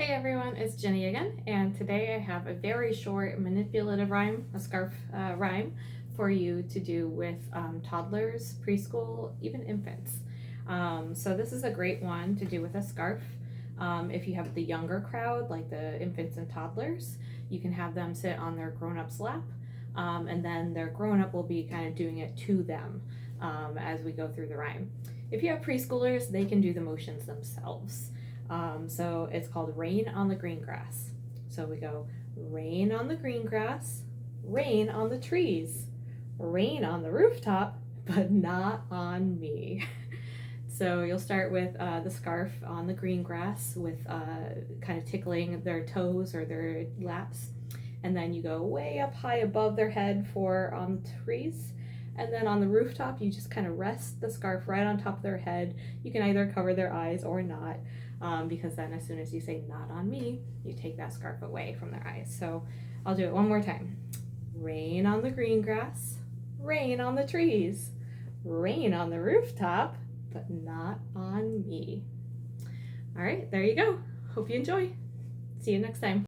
Hey everyone, it's Jenny again, and today I have a very short manipulative rhyme, a scarf rhyme, for you to do with toddlers, preschool, even infants. So this is a great one to do with a scarf. If you have the younger crowd, like the infants and toddlers, you can have them sit on their grown-up's lap, and then their grown-up will be kind of doing it to them as we go through the rhyme. If you have preschoolers, they can do the motions themselves. So it's called Rain on the Green Grass. So we go rain on the green grass, rain on the trees, rain on the rooftop, but not on me. So you'll start with the scarf on the green grass with kind of tickling their toes or their laps. And then you go way up high above their head for on the trees. And then on the rooftop, you just kind of rest the scarf right on top of their head. You can either cover their eyes or not, because then as soon as you say not on me, you take that scarf away from their eyes. So I'll do it one more time. Rain on the green grass, rain on the trees, rain on the rooftop, but not on me. All right, there you go. Hope you enjoy. See you next time.